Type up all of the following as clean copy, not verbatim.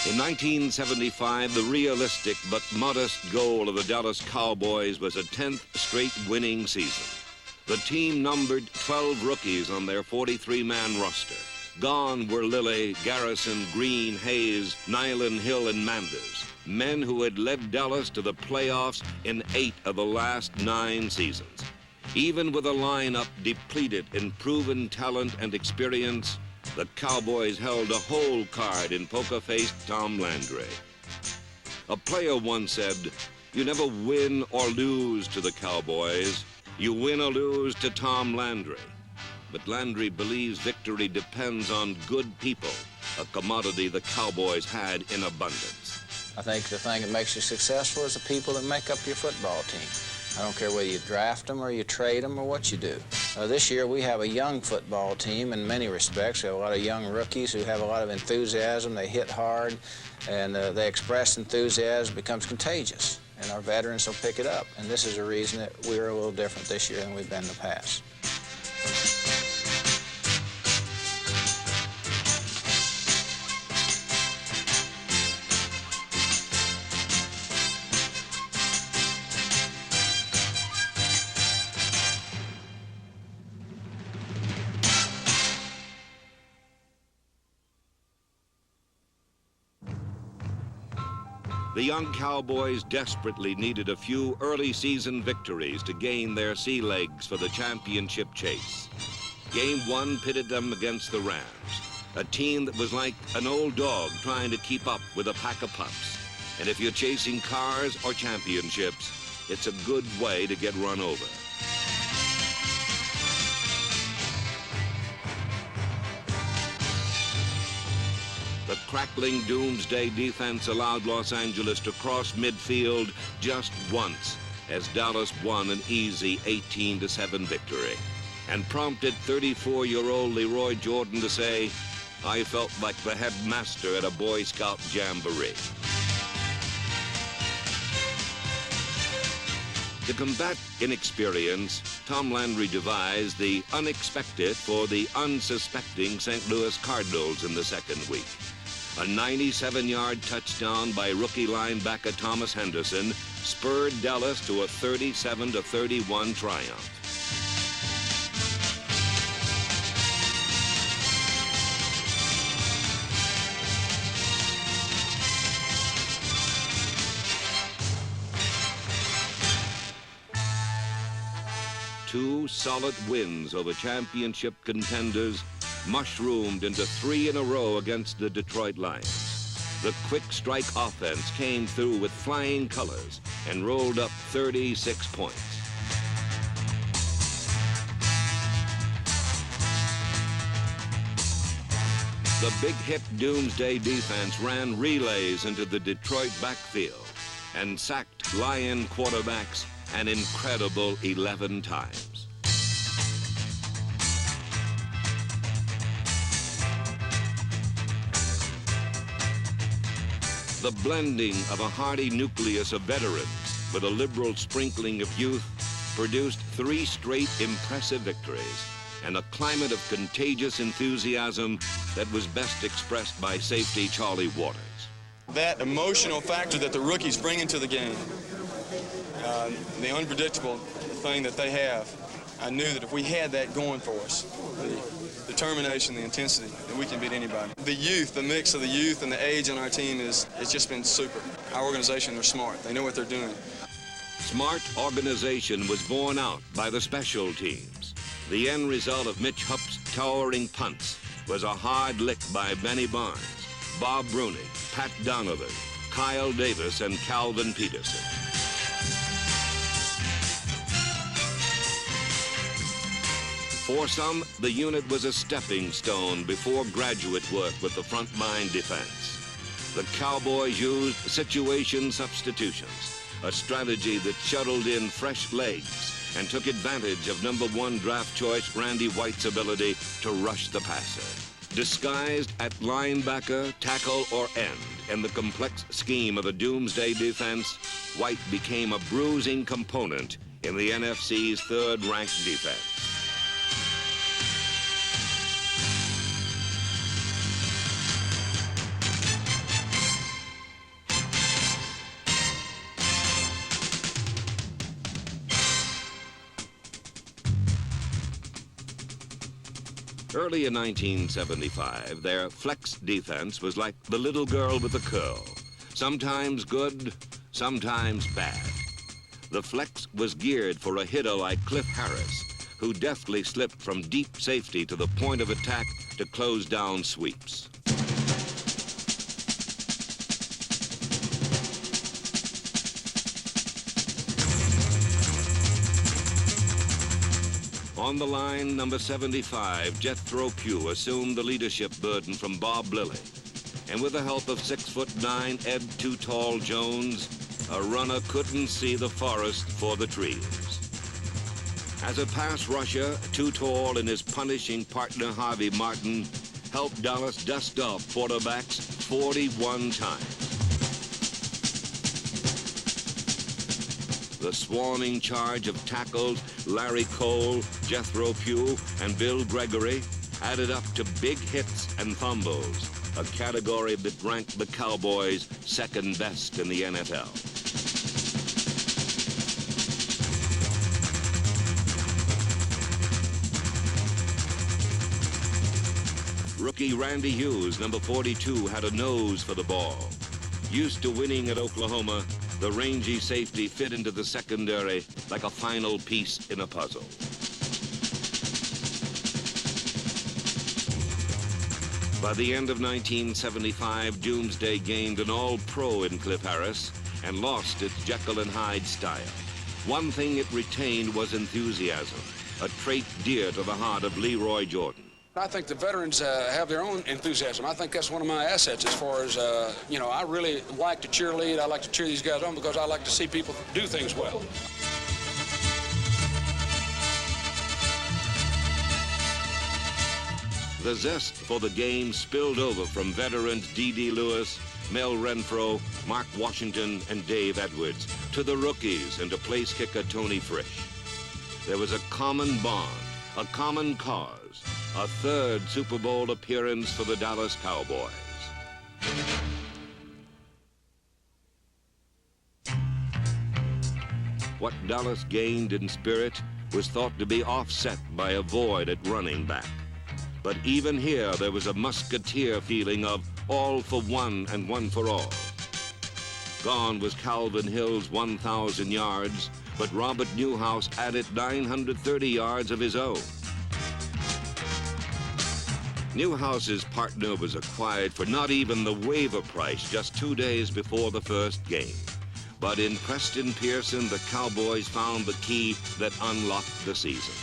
In 1975, the realistic but modest goal of the Dallas Cowboys was a 10th straight winning season. The team numbered 12 rookies on their 43-man roster. Gone were Lilly, Garrison, Green, Hayes, Nyland, Hill, and Manders, men who had led Dallas to the playoffs in 8 of the last 9 seasons. Even with a lineup depleted in proven talent and experience, the Cowboys held a whole card in poker-faced Tom Landry. A player once said, "You never win or lose to the Cowboys. You win or lose to Tom Landry." But Landry believes victory depends on good people, a commodity the Cowboys had in abundance. I think the thing that makes you successful is the people that make up your football team. I don't care whether you draft them or you trade them or what you do. This year we have a young football team in many respects. We have a lot of young rookies who have a lot of enthusiasm. They hit hard and they express enthusiasm. It becomes contagious, and our veterans will pick it up. And this is a reason that we're a little different this year than we've been in the past. The young Cowboys desperately needed a few early season victories to gain their sea legs for the championship chase. Game 1 pitted them against the Rams, a team that was like an old dog trying to keep up with a pack of pups. And if you're chasing cars or championships, it's a good way to get run over. The crackling Doomsday defense allowed Los Angeles to cross midfield just once as Dallas won an easy 18-7 victory and prompted 34-year-old Leroy Jordan to say, "I felt like the headmaster at a Boy Scout jamboree." To combat inexperience, Tom Landry devised the unexpected for the unsuspecting St. Louis Cardinals in the second week. A 97-yard touchdown by rookie linebacker Thomas Henderson spurred Dallas to a 37-31 triumph. Two solid wins over championship contenders mushroomed into 3 in a row against the Detroit Lions. The quick strike offense came through with flying colors and rolled up 36 points. The big hit Doomsday defense ran relays into the Detroit backfield and sacked Lion quarterbacks an incredible 11 times. The blending of a hardy nucleus of veterans with a liberal sprinkling of youth produced 3 straight impressive victories and a climate of contagious enthusiasm that was best expressed by safety Charlie Waters. That emotional factor that the rookies bring into the game, the unpredictable thing that they have, I knew that if we had that going for us, the determination, the intensity, that we can beat anybody. The youth, the mix of the youth and the age on our team it's just been super. Our organization, they're smart. They know what they're doing. Smart organization was borne out by the special teams. The end result of Mitch Hupp's towering punts was a hard lick by Benny Barnes, Bob Bruning, Pat Donovan, Kyle Davis, and Calvin Peterson. For some, the unit was a stepping stone before graduate work with the front-line defense. The Cowboys used situation substitutions, a strategy that shuttled in fresh legs and took advantage of #1 draft choice Randy White's ability to rush the passer. Disguised at linebacker, tackle, or end in the complex scheme of the Doomsday defense, White became a bruising component in the NFC's third-ranked defense. Early in 1975, their flex defense was like the little girl with the curl. Sometimes good, sometimes bad. The flex was geared for a hitter like Cliff Harris, who deftly slipped from deep safety to the point of attack to close down sweeps. On the line, number 75, Jethro Pugh assumed the leadership burden from Bob Lilly. And with the help of 6'9" Ed Too Tall Jones, a runner couldn't see the forest for the trees. As a pass rusher, Too Tall and his punishing partner Harvey Martin helped Dallas dust off quarterbacks 41 times. The swarming charge of tackles, Larry Cole, Jethro Pugh, and Bill Gregory added up to big hits and fumbles, a category that ranked the Cowboys second best in the NFL. Rookie Randy Hughes, number 42, had a nose for the ball. Used to winning at Oklahoma, the rangy safety fit into the secondary like a final piece in a puzzle. By the end of 1975, Doomsday gained an all-pro in Cliff Harris and lost its Jekyll and Hyde style. One thing it retained was enthusiasm, a trait dear to the heart of Leroy Jordan. I think the veterans have their own enthusiasm. I think that's one of my assets as far as, you know, I really like to cheerlead. I like to cheer these guys on because I like to see people do things well. The zest for the game spilled over from veterans D.D. Lewis, Mel Renfro, Mark Washington, and Dave Edwards to the rookies and to place kicker Tony Frisch. There was a common bond, a common cause, a third Super Bowl appearance for the Dallas Cowboys. What Dallas gained in spirit was thought to be offset by a void at running back. But even here, there was a musketeer feeling of all for one and one for all. Gone was Calvin Hill's 1,000 yards, but Robert Newhouse added 930 yards of his own. Newhouse's partner was acquired for not even the waiver price just 2 days before the first game. But in Preston Pearson, the Cowboys found the key that unlocked the season.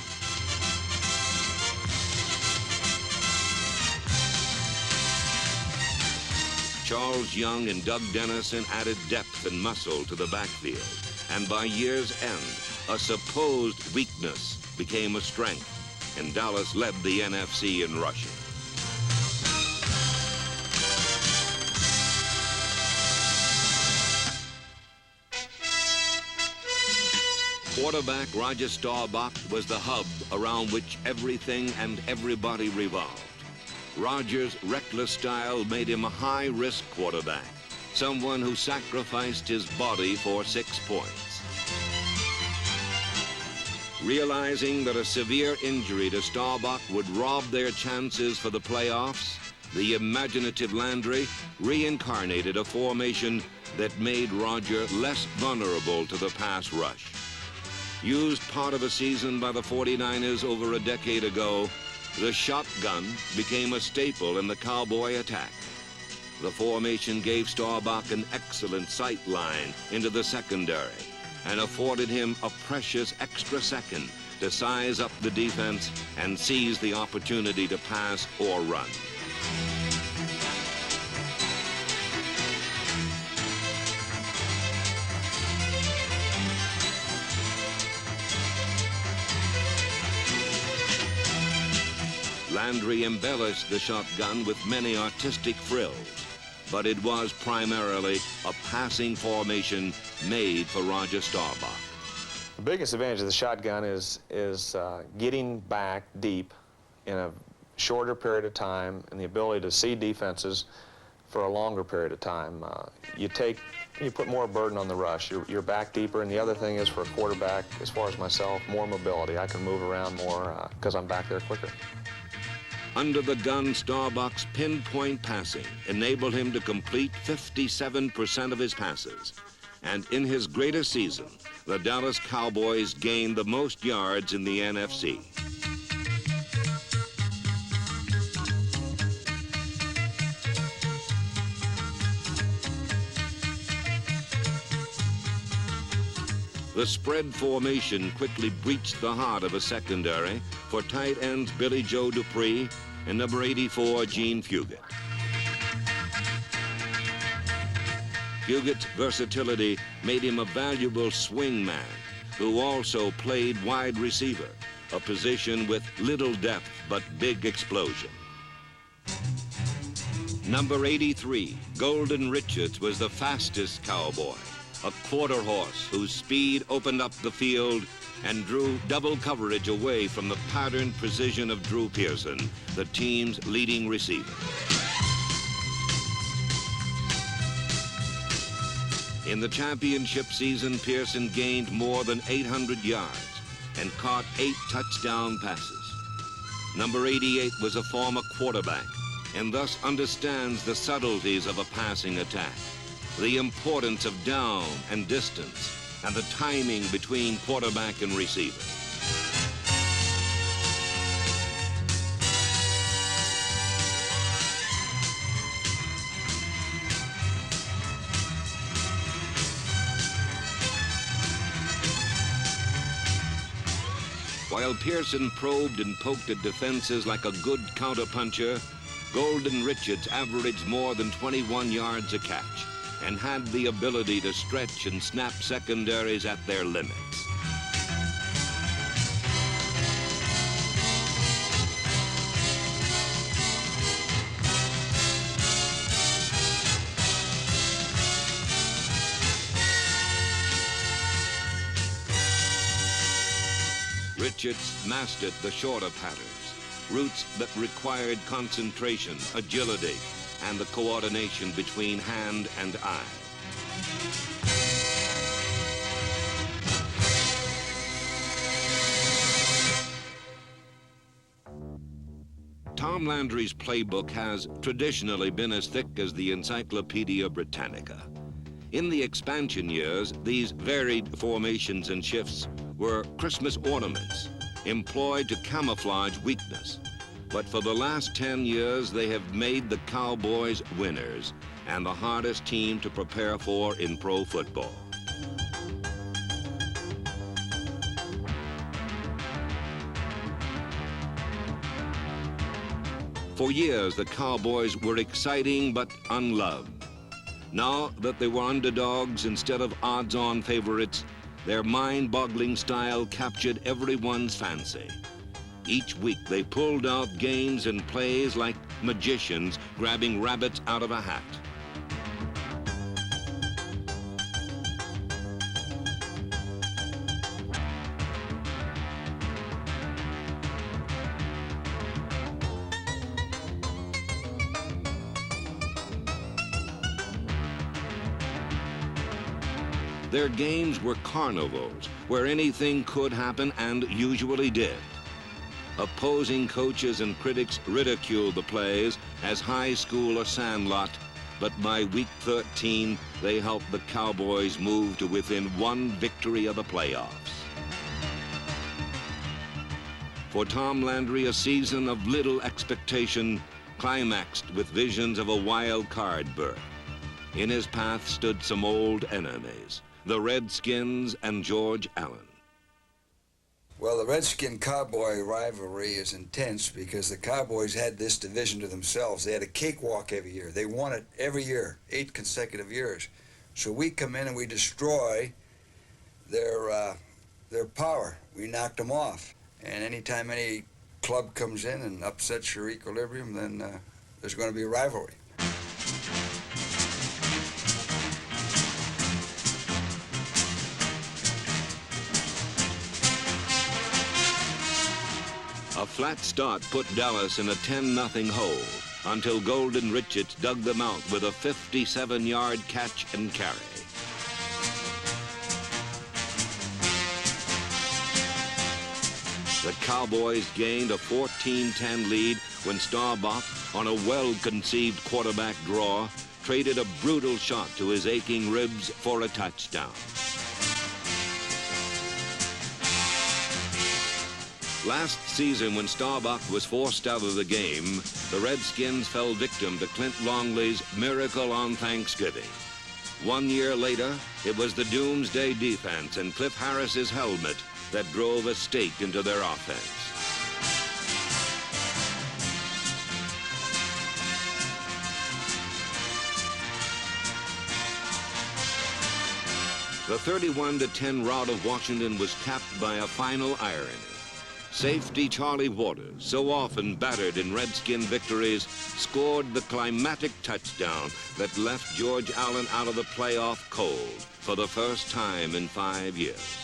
Charles Young and Doug Dennison added depth and muscle to the backfield. And by year's end, a supposed weakness became a strength, and Dallas led the NFC in rushing. Quarterback Roger Staubach was the hub around which everything and everybody revolved. Roger's reckless style made him a high-risk quarterback, someone who sacrificed his body for 6 points. Realizing that a severe injury to Staubach would rob their chances for the playoffs, the imaginative Landry reincarnated a formation that made Roger less vulnerable to the pass rush. Used part of a season by the 49ers over a decade ago, the shotgun became a staple in the Cowboy attack. The formation gave Staubach an excellent sight line into the secondary and afforded him a precious extra second to size up the defense and seize the opportunity to pass or run. Landry embellished the shotgun with many artistic frills, but it was primarily a passing formation made for Roger Staubach. The biggest advantage of the shotgun is getting back deep in a shorter period of time and the ability to see defenses for a longer period of time. You put more burden on the rush. You're back deeper, and the other thing is for a quarterback, as far as myself, more mobility. I can move around more because I'm back there quicker. Under-the-gun Starbucks pinpoint passing enabled him to complete 57% of his passes. And in his greatest season, the Dallas Cowboys gained the most yards in the NFC. The spread formation quickly breached the heart of a secondary for tight ends Billy Joe Dupree and number 84, Gene Fugett. Fugett's versatility made him a valuable swing man who also played wide receiver, a position with little depth but big explosion. Number 83, Golden Richards, was the fastest Cowboy, a quarter horse whose speed opened up the field and drew double coverage away from the patterned precision of Drew Pearson, the team's leading receiver. In the championship season, Pearson gained more than 800 yards and caught 8 touchdown passes. Number 88 was a former quarterback and thus understands the subtleties of a passing attack, the importance of down and distance, and the timing between quarterback and receiver. While Pearson probed and poked at defenses like a good counterpuncher, Golden Richards averaged more than 21 yards a catch and had the ability to stretch and snap secondaries at their limits. Richards mastered the shorter patterns, routes that required concentration, agility, and the coordination between hand and eye. Tom Landry's playbook has traditionally been as thick as the Encyclopedia Britannica. In the expansion years, these varied formations and shifts were Christmas ornaments employed to camouflage weakness. But for the last 10 years, they have made the Cowboys winners and the hardest team to prepare for in pro football. For years, the Cowboys were exciting but unloved. Now that they were underdogs instead of odds-on favorites, their mind-boggling style captured everyone's fancy. Each week, they pulled out games and plays like magicians grabbing rabbits out of a hat. Their games were carnivals, where anything could happen and usually did. Opposing coaches and critics ridiculed the plays as high school or sandlot, but by week 13, they helped the Cowboys move to within one victory of the playoffs. For Tom Landry, a season of little expectation climaxed with visions of a wild card berth. In his path stood some old enemies, the Redskins and George Allen. Well, the Redskin-Cowboy rivalry is intense because the Cowboys had this division to themselves. They had a cakewalk every year. They won it every year, 8 consecutive years. So we come in and we destroy their power. We knocked them off. And anytime any club comes in and upsets your equilibrium, then there's going to be a rivalry. A flat start put Dallas in a 10-0 hole until Golden Richards dug them out with a 57-yard catch and carry. The Cowboys gained a 14-10 lead when Staubach, on a well-conceived quarterback draw, traded a brutal shot to his aching ribs for a touchdown. Last season, when Staubach was forced out of the game, the Redskins fell victim to Clint Longley's miracle on Thanksgiving. 1 year later, it was the Doomsday defense and Cliff Harris's helmet that drove a stake into their offense. The 31-10 rout of Washington was capped by a final irony. Safety Charlie Waters, so often battered in Redskin victories, scored the climactic touchdown that left George Allen out of the playoff cold for the first time in 5 years.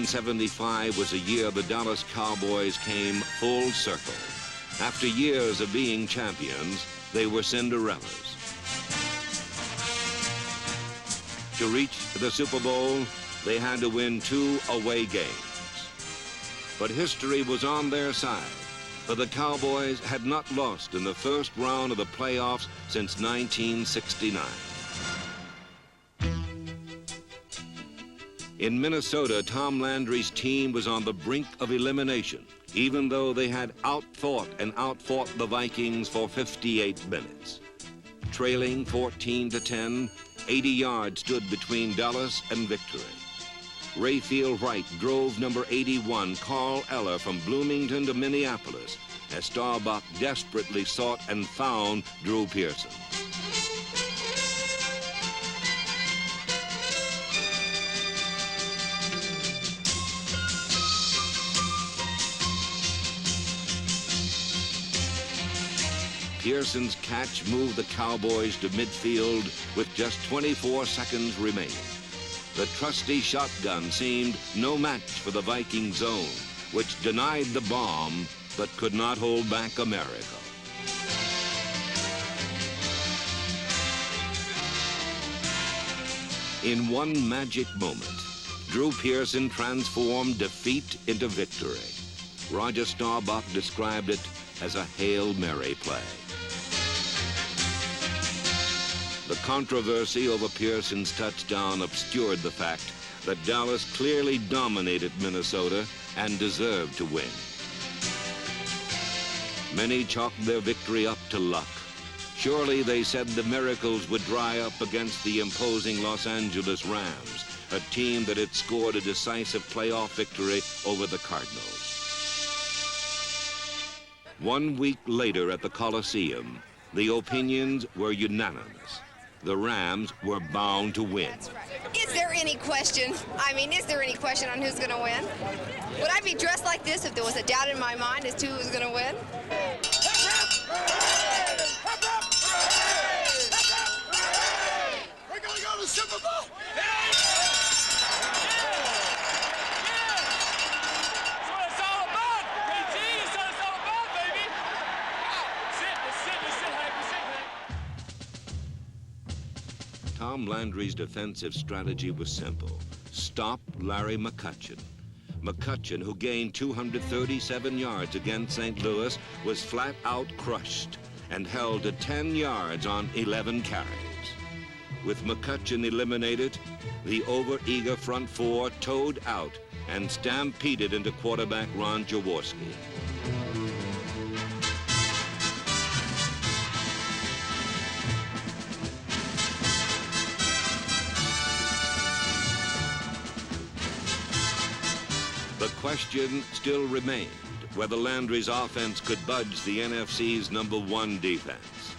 '75 was a year the Dallas Cowboys came full circle. After years of being champions, they were Cinderellas. To reach the Super Bowl, they had to win 2 away games. But history was on their side, for the Cowboys had not lost in the first round of the playoffs since 1969. In Minnesota, Tom Landry's team was on the brink of elimination, even though they had outfought the Vikings for 58 minutes. Trailing 14-10, 80 yards stood between Dallas and victory. Rayfield Wright drove number 81, Carl Eller, from Bloomington to Minneapolis as Staubach desperately sought and found Drew Pearson. Pearson's catch moved the Cowboys to midfield with just 24 seconds remaining. The trusty shotgun seemed no match for the Viking zone, which denied the bomb but could not hold back America. In one magic moment, Drew Pearson transformed defeat into victory. Roger Staubach described it as a Hail Mary play. The controversy over Pearson's touchdown obscured the fact that Dallas clearly dominated Minnesota and deserved to win. Many chalked their victory up to luck. Surely, they said, the miracles would dry up against the imposing Los Angeles Rams, a team that had scored a decisive playoff victory over the Cardinals. 1 week later at the Coliseum, the opinions were unanimous. The Rams were bound to win. Is there any question? Is there any question on who's going to win? Would I be dressed like this if there was a doubt in my mind as to who was going to win? We're going to go to the Super Bowl! Tom Landry's defensive strategy was simple. Stop Larry McCutcheon. McCutcheon, who gained 237 yards against St. Louis, was flat out crushed and held to 10 yards on 11 carries. With McCutcheon eliminated, the over-eager front four towed out and stampeded into quarterback Ron Jaworski. The question still remained whether Landry's offense could budge the NFC's #1 defense.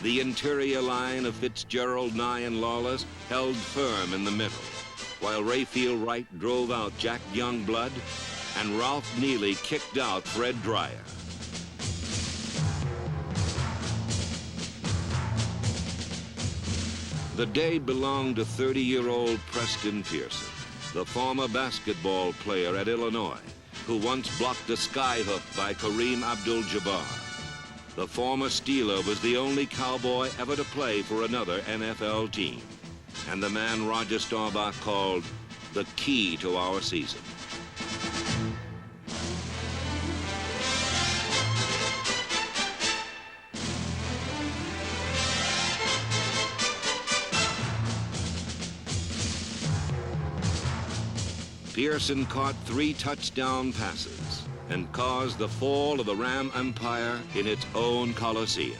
The interior line of Fitzgerald, Nye, and Lawless held firm in the middle, while Rayfield Wright drove out Jack Youngblood and Ralph Neely kicked out Fred Dreyer. The day belonged to 30-year-old Preston Pearson, the former basketball player at Illinois, who once blocked a skyhook by Kareem Abdul-Jabbar. The former Steeler was the only Cowboy ever to play for another NFL team, and the man Roger Staubach called the key to our season. Pearson caught 3 touchdown passes and caused the fall of the Ram Empire in its own Coliseum.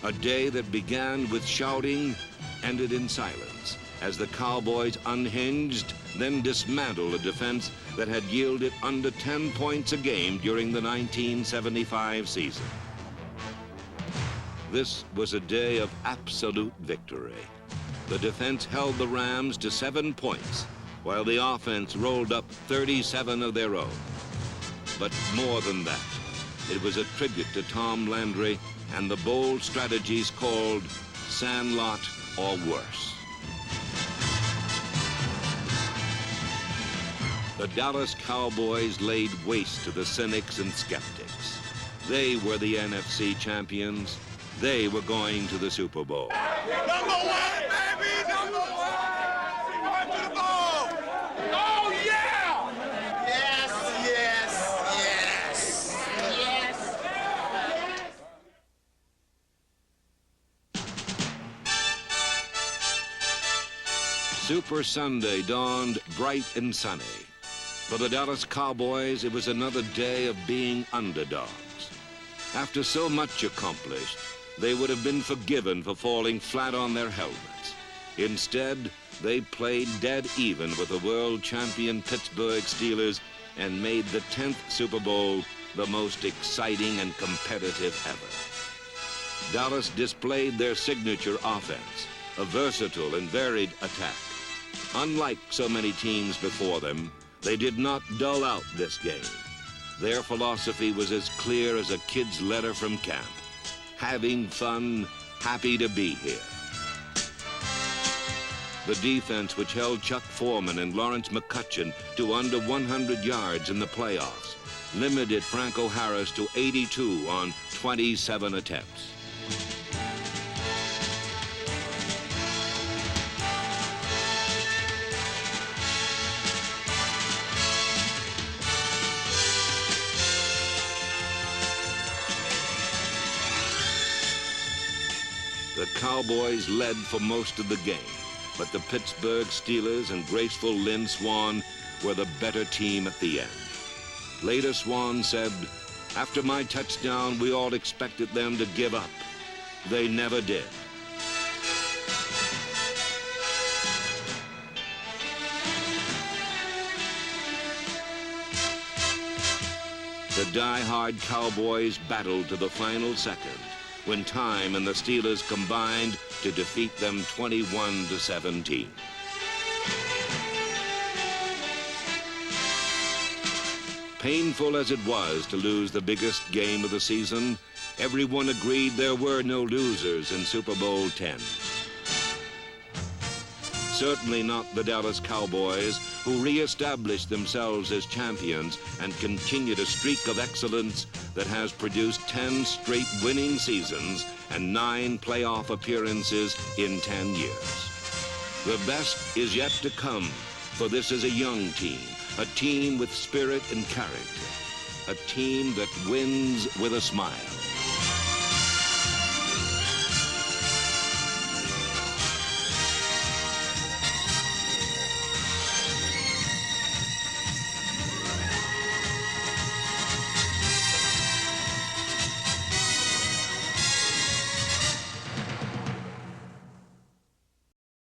A day that began with shouting, ended in silence, as the Cowboys unhinged, then dismantled a defense that had yielded under 10 points a game during the 1975 season. This was a day of absolute victory. The defense held the Rams to 7 points, while the offense rolled up 37 of their own. But more than that, it was a tribute to Tom Landry and the bold strategies called Sandlot or worse. The Dallas Cowboys laid waste to the cynics and skeptics. They were the NFC champions. They were going to the Super Bowl. Number 1, baby! Number 1! Going to the ball! Oh, yeah! Yes, yes, yes! Yes! Super Sunday dawned bright and sunny. For the Dallas Cowboys, it was another day of being underdogs. After so much accomplished, they would have been forgiven for falling flat on their helmets. Instead, they played dead even with the world champion Pittsburgh Steelers and made the 10th Super Bowl the most exciting and competitive ever. Dallas displayed their signature offense, a versatile and varied attack. Unlike so many teams before them, they did not dull out this game. Their philosophy was as clear as a kid's letter from camp. Having fun, happy to be here. The defense, which held Chuck Foreman and Lawrence McCutcheon to under 100 yards in the playoffs, limited Franco Harris to 82 on 27 attempts. The Cowboys led for most of the game, but the Pittsburgh Steelers and graceful Lynn Swann were the better team at the end. Later, Swann said, "After my touchdown, we all expected them to give up. They never did." The die-hard Cowboys battled to the final second, when time and the Steelers combined to defeat them 21-17. Painful as it was to lose the biggest game of the season, everyone agreed there were no losers in Super Bowl 10. Certainly not the Dallas Cowboys, who reestablished themselves as champions and continued a streak of excellence that has produced 10 straight winning seasons and 9 playoff appearances in 10 years. The best is yet to come, for this is a young team, a team with spirit and character, a team that wins with a smile.